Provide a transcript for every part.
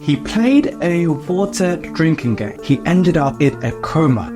He played a water drinking game. He ended up in a coma.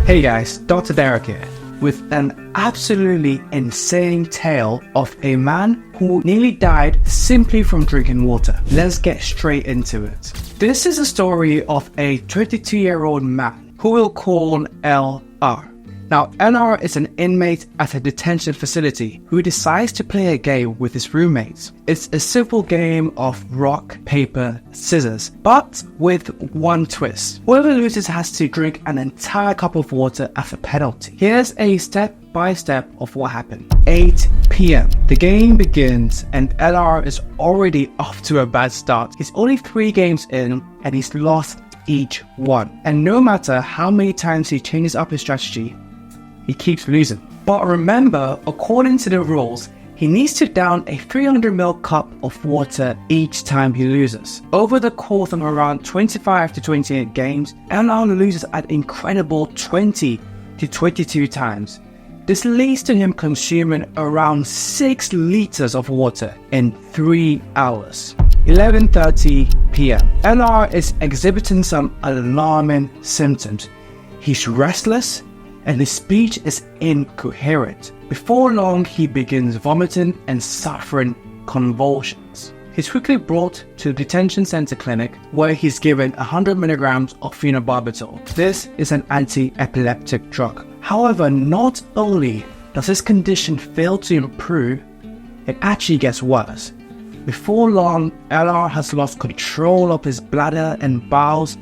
Hey guys, Dr. Derek here, with an absolutely insane tale of a man who nearly died simply from drinking water. Let's get straight into it. This is a story of a 22-year-old man who we'll call LR. Now, LR is an inmate at a detention facility who decides to play a game with his roommates. It's a simple game of rock, paper, scissors, but with one twist. Whoever loses has to drink an entire cup of water as a penalty. Here's a step-by-step of what happened. 8 p.m. The game begins and LR is already off to a bad start. He's only 3 games in and he's lost each one. And no matter how many times he changes up his strategy, he keeps losing. But remember, according to the rules, he needs to down a 300ml cup of water each time he loses. Over the course of around 25 to 28 games, LR loses an incredible 20 to 22 times. This leads to him consuming around 6 liters of water in 3 hours. 11:30 p.m. LR is exhibiting some alarming symptoms. He's restless, and his speech is incoherent. Before long, he begins vomiting and suffering convulsions. He's quickly brought to the detention center clinic where he's given 100 milligrams of phenobarbital. This is an anti-epileptic drug. However, not only does his condition fail to improve, it actually gets worse. Before long, LR has lost control of his bladder and bowels,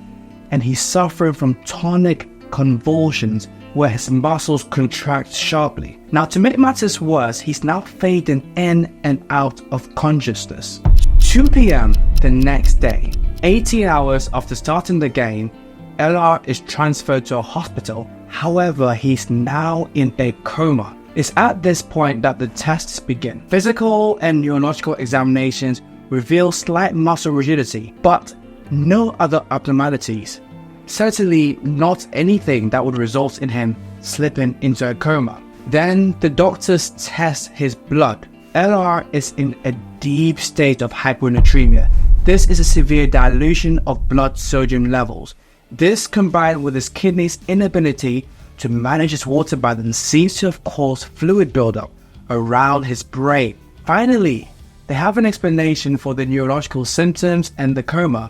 and he's suffering from tonic convulsions where his muscles contract sharply. Now, to make matters worse, he's now fading in and out of consciousness. 2 p.m. the next day, 18 hours after starting the game, LR is transferred to a hospital. However, he's now in a coma. It's at this point that the tests begin. Physical and neurological examinations reveal slight muscle rigidity, but no other abnormalities. Certainly not anything that would result in him slipping into a coma. Then the doctors test his blood. LR is in a deep state of hyponatremia. This is a severe dilution of blood sodium levels. This, combined with his kidneys' inability to manage his water balance, seems to have caused fluid buildup around his brain. Finally, they have an explanation for the neurological symptoms and the coma,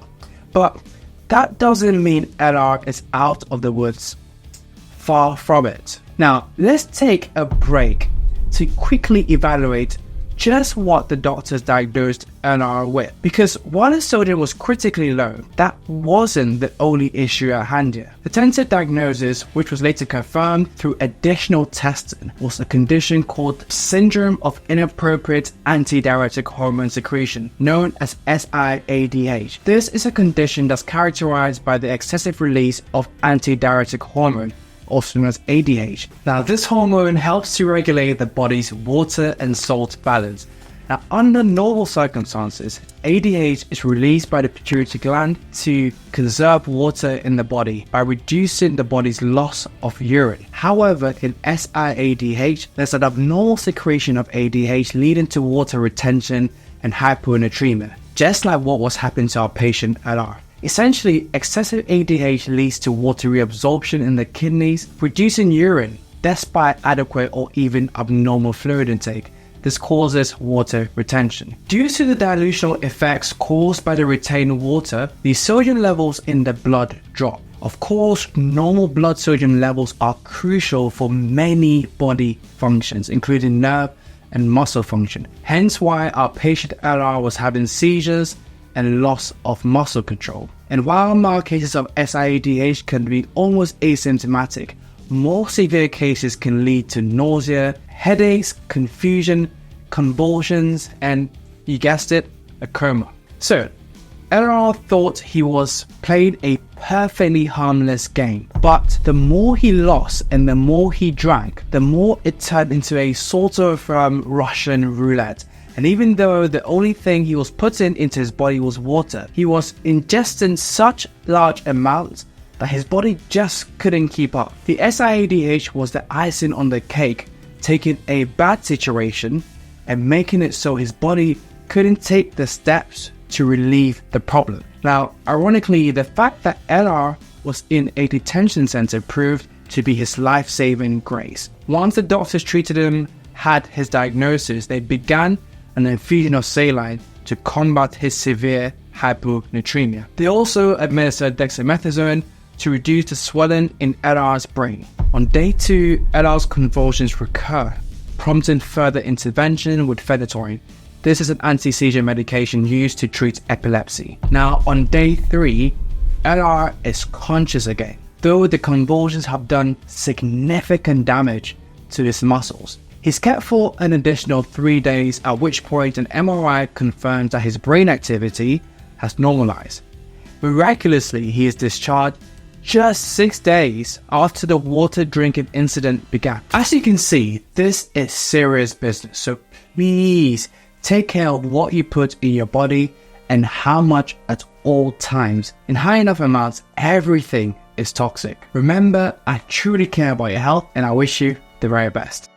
but that doesn't mean LR is out of the woods. Far from it. Now, let's take a break to quickly evaluate just what the doctors diagnosed LR with. Because while his sodium was critically low, that wasn't the only issue at hand here. The tentative diagnosis, which was later confirmed through additional testing, was a condition called Syndrome of Inappropriate Antidiuretic Hormone Secretion, known as SIADH. This is a condition that's characterized by the excessive release of antidiuretic hormone, also known as ADH. Now, this hormone helps to regulate the body's water and salt balance. Now, under normal circumstances, ADH is released by the pituitary gland to conserve water in the body by reducing the body's loss of urine. However, in SIADH, there's an abnormal secretion of ADH leading to water retention and hyponatremia, just like what was happening to our patient LR. Essentially, excessive ADH leads to water reabsorption in the kidneys, reducing urine despite adequate or even abnormal fluid intake. This causes water retention. Due to the dilutional effects caused by the retained water, the sodium levels in the blood drop. Of course, normal blood sodium levels are crucial for many body functions, including nerve and muscle function. Hence why our patient LR was having seizures and loss of muscle control. And while mild cases of SIADH can be almost asymptomatic, more severe cases can lead to nausea, headaches, confusion, convulsions, and, you guessed it, a coma. So, LR thought he was playing a perfectly harmless game, but the more he lost and the more he drank, the more it turned into a sort of Russian roulette. And even though the only thing he was putting into his body was water, he was ingesting such large amounts that his body just couldn't keep up. The SIADH was the icing on the cake, taking a bad situation and making it so his body couldn't take the steps to relieve the problem. Now, ironically, the fact that LR was in a detention center proved to be his life-saving grace. Once the doctors treated him, had his diagnosis, they began an infusion of saline to combat his severe hyponatremia. They also administered dexamethasone to reduce the swelling in LR's brain. On day 2, LR's convulsions recur, prompting further intervention with phenytoin. This is an anti-seizure medication used to treat epilepsy. Now, on day 3, LR is conscious again, though the convulsions have done significant damage to his muscles. He's kept for an additional 3 days, at which point an MRI confirms that his brain activity has normalized. Miraculously, he is discharged just 6 days after the water drinking incident began. As you can see, this is serious business, so please take care of what you put in your body and how much at all times. In high enough amounts, everything is toxic. Remember, I truly care about your health and I wish you the very best.